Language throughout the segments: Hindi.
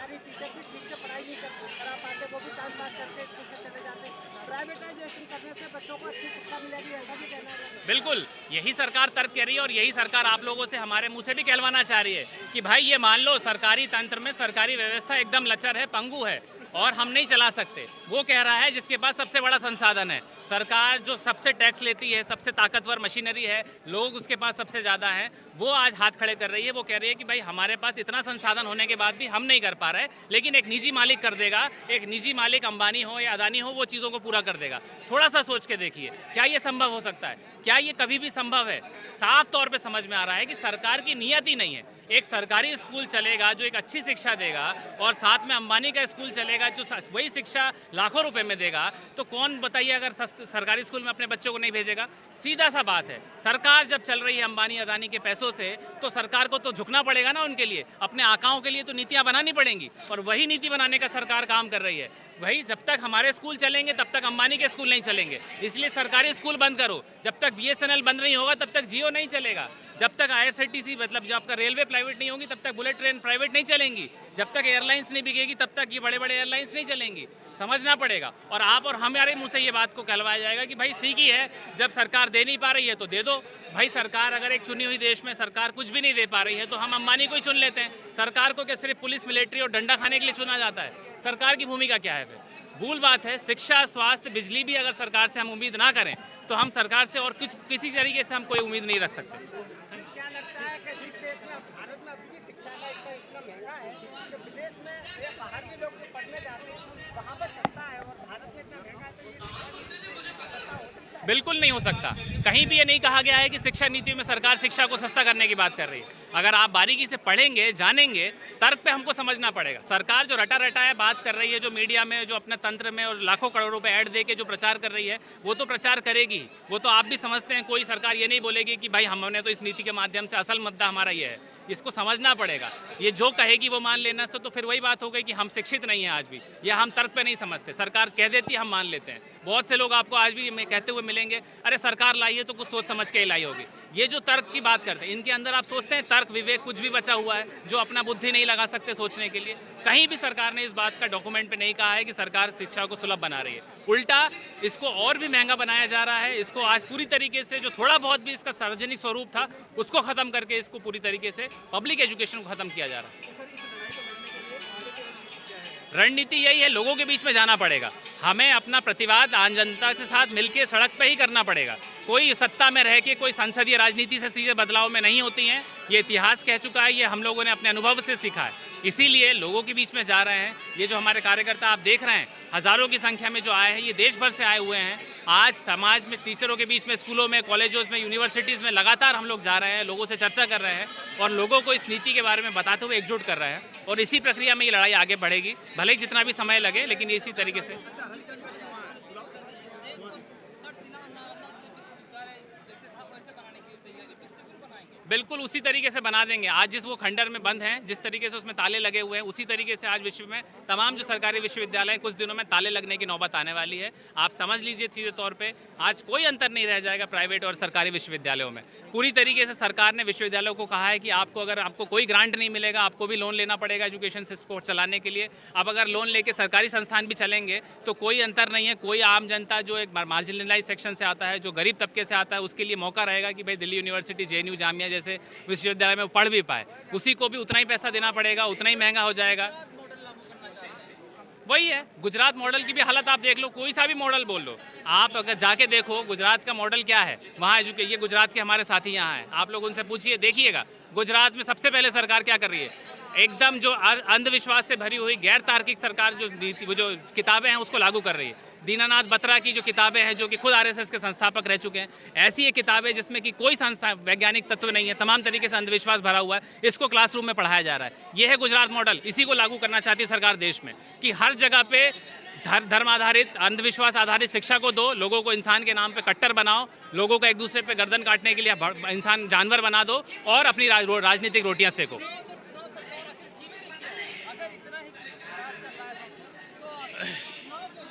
सरकारी टीचर भी ठीक से पढ़ाई नहीं करा पाते, वो भी टाइम पास करके स्कूल से चले जाते। प्राइवेटाइजेशन करने से बच्चों को अच्छी शिक्षा मिलेगी, ऐसा भी कहना है। बिल्कुल, यही सरकार तर्क कह रही है और यही सरकार आप लोगों से, हमारे मुंह से भी कहलवाना चाह रही है कि भाई ये मान लो सरकारी तंत्र में सरकारी व्यवस्था एकदम लचर है, पंगु है और हम नहीं चला सकते। वो कह रहा है जिसके पास सबसे बड़ा संसाधन है, सरकार जो सबसे टैक्स लेती है, सबसे ताकतवर मशीनरी है, लोग उसके पास सबसे ज़्यादा हैं, वो आज हाथ खड़े कर रही है। वो कह रही है कि भाई हमारे पास इतना संसाधन होने के बाद भी हम नहीं कर पा रहे, लेकिन एक निजी मालिक कर देगा, एक निजी मालिक अंबानी हो या अदानी हो, वो चीज़ों को पूरा कर देगा। थोड़ा सा सोच के देखिए, क्या ये संभव हो सकता है? क्या ये कभी भी संभव है? साफ तौर पे समझ में आ रहा है कि सरकार की नीयत ही नहीं है। एक सरकारी स्कूल चलेगा जो एक अच्छी शिक्षा देगा और साथ में अंबानी का स्कूल चलेगा जो वही शिक्षा लाखों रुपए में देगा, तो कौन बताइए अगर सरकारी स्कूल में अपने बच्चों को नहीं भेजेगा? सीधा सा बात है, सरकार जब चल रही है अंबानी अदानी के पैसों से, तो सरकार को तो झुकना पड़ेगा ना उनके लिए, अपने आकाओं के लिए तो नीतियाँ बनानी पड़ेंगी और वही नीति बनाने का सरकार काम कर रही है। वही जब तक हमारे स्कूल चलेंगे तब तक अंबानी के स्कूल नहीं चलेंगे, इसलिए सरकारी स्कूल बंद करो। जब तक BSNL बंद नहीं होगा तब तक जियो नहीं चलेगा, जब तक IRCTC मतलब जब आपका रेलवे प्राइवेट नहीं होगी तब तक बुलेट ट्रेन प्राइवेट नहीं चलेंगी, जब तक एयरलाइंस नहीं बिकेगी तब तक ये बड़े बड़े एयरलाइंस नहीं चलेंगी। समझना पड़ेगा। और आप और हमारे मुंह से ये बात को कहलवाया जाएगा कि भाई सीखी है, जब सरकार दे नहीं पा रही है तो दे दो। भाई सरकार अगर एक चुनी हुई देश में सरकार कुछ भी नहीं दे पा रही है तो हम अंबानी को ही चुन लेते हैं। सरकार को क्या सिर्फ पुलिस मिलिट्री और डंडा खाने के लिए चुना जाता है? सरकार की भूमिका क्या है फिर? भूल बात है। शिक्षा, स्वास्थ्य, बिजली भी अगर सरकार से हम उम्मीद ना करें तो हम सरकार से और कुछ किसी तरीके से हम कोई उम्मीद नहीं रख सकते। क्या लगता है कि जिस देश में भारत में अभी भी शिक्षा का स्तर इतना महंगा है कि विदेश में या बाहर के लोग जो पढ़ने जाते हैं वहाँ पर सस्ता है और भारत में इतना महंगा है, तो ये शिक्षा नीति सस्ता हो सकता है? बिल्कुल नहीं हो सकता। कहीं भी ये नहीं कहा गया है कि शिक्षा नीति में सरकार शिक्षा को सस्ता करने की बात कर रही है। अगर आप बारीकी से पढ़ेंगे, जानेंगे, तर्क पे हमको समझना पड़ेगा। सरकार जो रटा रटा है बात कर रही है, जो मीडिया में, जो अपने तंत्र में और लाखों करोड़ों रुपए ऐड दे के जो प्रचार कर रही है, वो तो प्रचार करेगी। वो तो आप भी समझते हैं, कोई सरकार ये नहीं बोलेगी कि भाई हमने तो इस नीति के माध्यम से असल मुद्दा हमारा ये है। इसको समझना पड़ेगा। ये जो कहेगी वो मान लेना, तो फिर वही बात हो गई कि हम शिक्षित नहीं हैं आज भी, या हम तर्क पे नहीं समझते। सरकार कह देती है, हम मान लेते हैं। बहुत से लोग आपको आज भी कहते हुए मिलेंगे, अरे सरकार लाई है तो कुछ सोच समझ के ही लाई होगी। ये जो तर्क की बात करते हैं, इनके अंदर आप सोचते हैं तर्क, विवेक कुछ भी बचा हुआ है जो अपना बुद्धि नहीं लगा सकते सोचने के लिए? कहीं भी सरकार ने इस बात का डॉक्यूमेंट पे नहीं कहा है कि सरकार शिक्षा को सुलभ बना रही है। उल्टा इसको और भी महंगा बनाया जा रहा है। इसको आज पूरी तरीके से, जो थोड़ा बहुत भी इसका सार्वजनिक स्वरूप था, उसको खत्म करके इसको पूरी तरीके से पब्लिक एजुकेशन को खत्म किया जा रहा है। रणनीति यही है, लोगों के बीच में जाना पड़ेगा। हमें अपना प्रतिवाद आम जनता के साथ मिलकर सड़क पे ही करना पड़ेगा। कोई सत्ता में रह के, कोई संसदीय राजनीति से सीधे बदलाव में नहीं होती हैं। ये इतिहास कह चुका है, ये हम लोगों ने अपने अनुभव से सीखा है। इसीलिए लोगों के बीच में जा रहे हैं। ये जो हमारे कार्यकर्ता आप देख रहे हैं, हज़ारों की संख्या में जो आए हैं, ये देश भर से आए हुए हैं। आज समाज में, टीचरों के बीच में, स्कूलों में, कॉलेजों में, यूनिवर्सिटीज़ में लगातार हम लोग जा रहे हैं, लोगों से चर्चा कर रहे हैं और लोगों को इस नीति के बारे में बताते हुए एकजुट कर रहे हैं। और इसी प्रक्रिया में ये लड़ाई आगे बढ़ेगी, भले ही जितना भी समय लगे, लेकिन ये इसी तरीके से। बिल्कुल उसी तरीके से बना देंगे। आज जिस वो खंडर में बंद हैं, जिस तरीके से उसमें ताले लगे हुए हैं, उसी तरीके से आज विश्व में तमाम जो सरकारी विश्वविद्यालय कुछ दिनों में ताले लगने की नौबत आने वाली है। आप समझ लीजिए सीधे तौर पे आज कोई अंतर नहीं रह जाएगा प्राइवेट और सरकारी विश्वविद्यालयों में। पूरी तरीके से सरकार ने विश्वविद्यालयों को कहा है कि आपको, अगर आपको कोई ग्रांट नहीं मिलेगा, आपको भी लोन लेना पड़ेगा एजुकेशन सिस्टम को चलाने के लिए। अब अगर लोन लेके सरकारी संस्थान भी चलेंगे तो कोई अंतर नहीं है। कोई आम जनता जो एक मार्जिनलाइज सेक्शन से आता है, जो गरीब तबके से आता है, उसके लिए मौका रहेगा कि भाई दिल्ली यूनिवर्सिटी, JNU, जामिया जैसे विश्वविद्यालय में पढ़ भी पाए। उसी को भी उतना ही पैसा देना पड़ेगा, उतना ही महंगा हो जाएगा। वही है गुजरात मॉडल की भी हालत आप देख लो, कोई सा भी मॉडल बोल लो आप, अगर जाके देखो गुजरात का मॉडल क्या है वहाँ ये गुजरात के हमारे साथी यहाँ हैं, आप लोग उनसे पूछिए, देखिएगा गुजरात में सबसे पहले सरकार क्या कर रही है। एकदम जो अंधविश्वास से भरी हुई गैर तार्किक सरकार जो नीति, वो जो किताबें हैं उसको लागू कर रही है। दीनानाथ बत्रा की जो किताबें हैं, जो कि खुद RSS के संस्थापक रह चुके हैं, ऐसी ये किताबें जिसमें कि कोई वैज्ञानिक तत्व नहीं है, तमाम तरीके से अंधविश्वास भरा हुआ है, इसको क्लासरूम में पढ़ाया जा रहा है। ये है गुजरात मॉडल। इसी को लागू करना चाहती है सरकार देश में, कि हर जगह पे धर्म आधारित, अंधविश्वास आधारित शिक्षा को दो, लोगों को इंसान के नाम पे कट्टर बनाओ, लोगों को एक दूसरे पे गर्दन काटने के लिए इंसान जानवर बना दो और अपनी राजनीतिक रोटियां सेको।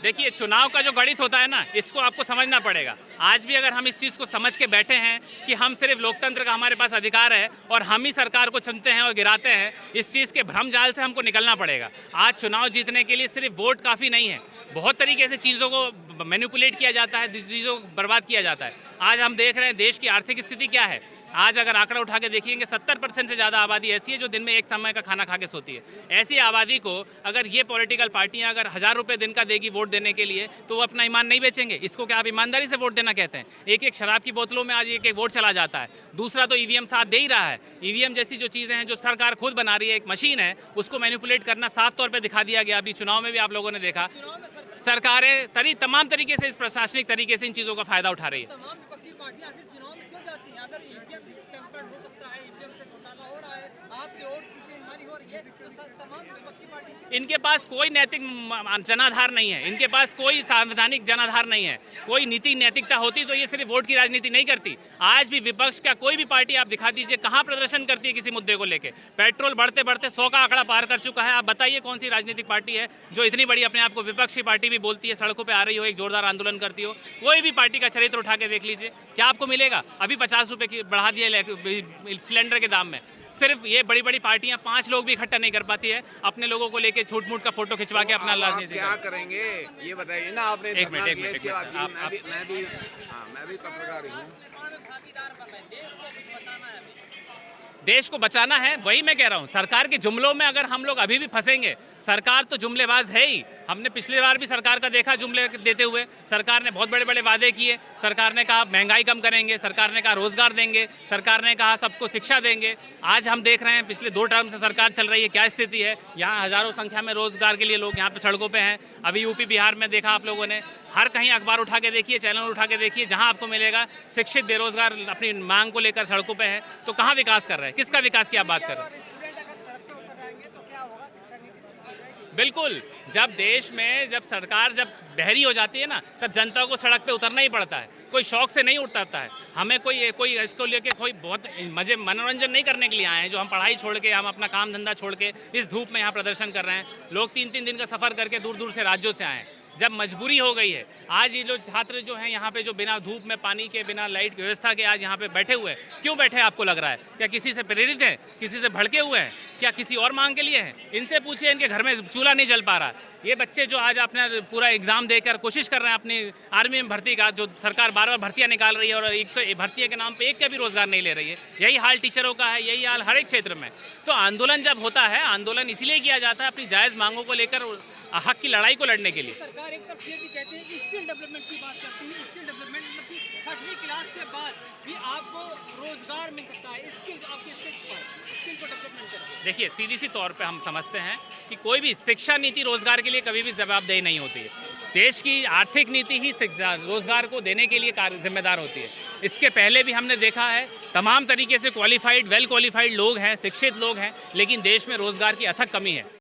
देखिए, चुनाव का जो गणित होता है ना, इसको आपको समझना पड़ेगा। आज भी अगर हम इस चीज़ को समझ के बैठे हैं कि हम सिर्फ लोकतंत्र का हमारे पास अधिकार है और हम ही सरकार को चुनते हैं और गिराते हैं, इस चीज़ के भ्रम जाल से हमको निकलना पड़ेगा। आज चुनाव जीतने के लिए सिर्फ वोट काफ़ी नहीं है, बहुत तरीके से चीज़ों को मैनिपुलेट किया जाता है, चीज़ों को बर्बाद किया जाता है। आज हम देख रहे हैं देश की आर्थिक स्थिति क्या है। आज अगर आंकड़ा उठा के देखिएंगे 70% से ज़्यादा आबादी ऐसी है जो दिन में एक समय का खाना खा के सोती है। ऐसी आबादी को अगर ये पॉलिटिकल पार्टियां अगर 1000 रुपये दिन का देगी वोट देने के लिए, तो वो अपना ईमान नहीं बेचेंगे। इसको क्या आप ईमानदारी से वोट देना कहते हैं? एक एक शराब की बोतलों में आज एक एक वोट चला जाता है। दूसरा तो ईवीएम साथ दे ही रहा है। ईवीएम जैसी जो चीज़ें हैं जो सरकार खुद बना रही है, एक मशीन है, उसको मैनिपुलेट करना साफ तौर पर दिखा दिया गया। अभी चुनाव में भी आप लोगों ने देखा, सरकारें तमाम तरीके से इस प्रशासनिक तरीके से इन चीज़ों का फायदा उठा रही है। इनके पास कोई नैतिक जनाधार नहीं है, इनके पास कोई संवैधानिक जनाधार नहीं है। कोई नीति नैतिकता होती तो ये सिर्फ वोट की राजनीति नहीं करती। आज भी विपक्ष का कोई भी पार्टी आप दिखा दीजिए कहाँ प्रदर्शन करती है किसी मुद्दे को लेके। पेट्रोल बढ़ते बढ़ते 100 का आंकड़ा पार कर चुका है। आप बताइए कौन सी राजनीतिक पार्टी है जो इतनी बड़ी अपने आप को विपक्ष की पार्टी भी बोलती है, सड़कों पर आ रही हो, एक जोरदार आंदोलन करती हो। कोई भी पार्टी का चरित्र उठा के देख लीजिए, क्या आपको मिलेगा? अभी 50 रुपये की बढ़ा दिए सिलेंडर के दाम में। सिर्फ ये बड़ी बड़ी पार्टियां 5 लोग भी इकट्ठा नहीं कर पाती है अपने लोगों को लेके छूट मूट का फोटो खिंचवा के अपना राजनीति क्या करेंगे ये बताइए ना। आपने एक मिनट मैं भी पत्रकार हूँ। देश को बचाना है, वही मैं कह रहा हूँ। सरकार के जुमलों में अगर हम लोग अभी भी फंसेंगे, सरकार तो जुमलेबाज है ही। हमने पिछली बार भी सरकार का देखा जुमले देते हुए। सरकार ने बहुत बड़े बड़े वादे किए। सरकार ने कहा महंगाई कम करेंगे, सरकार ने कहा रोजगार देंगे, सरकार ने कहा सबको शिक्षा देंगे। आज हम देख रहे हैं पिछले 2 टर्म से सरकार चल रही है, क्या स्थिति है। यहाँ हज़ारों संख्या में रोजगार के लिए लोग यहाँ पे सड़कों पे हैं। अभी यूपी बिहार में देखा आप लोगों ने, हर कहीं अखबार उठा के देखिए, चैनल उठा के देखिए, जहाँ आपको मिलेगा शिक्षित बेरोजगार अपनी मांग को लेकर सड़कों पे हैं। तो कहाँ विकास कर रहे हैं? किसका विकास की आप बात कर रहे हैं? बिल्कुल, जब देश में जब सरकार जब बहरी हो जाती है ना, तब जनता को सड़क पे उतरना ही पड़ता है। कोई शौक से नहीं उतरता है। हमें कोई इसको लेके कोई बहुत मजे मनोरंजन नहीं करने के लिए आए हैं। जो हम पढ़ाई छोड़ के, हम अपना काम धंधा छोड़ के इस धूप में यहाँ प्रदर्शन कर रहे हैं। लोग 3-3 दिन का सफ़र करके दूर दूर से राज्यों से आए हैं। जब मजबूरी हो गई है, आज ये लोग छात्र जो हैं यहाँ पे, जो बिना धूप में, पानी के, बिना लाइट व्यवस्था के आज यहाँ पे बैठे हुए हैं। क्यों बैठे हैं आपको लग रहा है? क्या किसी से प्रेरित हैं? किसी से भड़के हुए हैं? क्या किसी और मांग के लिए हैं? इनसे पूछिए, इनके घर में चूल्हा नहीं जल पा रहा। ये बच्चे जो आज अपना पूरा एग्ज़ाम देकर कोशिश कर रहे हैं अपनी आर्मी में भर्ती का, जो सरकार बार बार भर्तियाँ निकाल रही है और एक तो भर्तियों के नाम पे एक का भी रोज़गार नहीं ले रही है। यही हाल टीचरों का है, यही हाल हर एक क्षेत्र में। तो आंदोलन जब होता है, आंदोलन इसीलिए किया जाता है अपनी जायज़ मांगों को लेकर, हक की लड़ाई को लड़ने के लिए। सरकार एक तरफ ये भी कहती है कि स्किल डेवलपमेंट की बात करती है। स्किल डेवलपमेंट मतलब कि 6वीं क्लास के बाद भी आपको रोजगार मिल सकता है। स्किल आपकी स्किल को डेवलपमेंट करके देखिए, सीधी सी तौर पे हम समझते हैं कि कोई भी शिक्षा नीति रोजगार के लिए कभी भी जवाबदेही नहीं होती है। देश की आर्थिक नीति ही रोजगार को देने के लिए जिम्मेदार होती है। इसके पहले भी हमने देखा है, तमाम तरीके से क्वालिफाइड, वेल क्वालिफाइड लोग हैं, शिक्षित लोग हैं, लेकिन देश में रोजगार की अथक कमी है।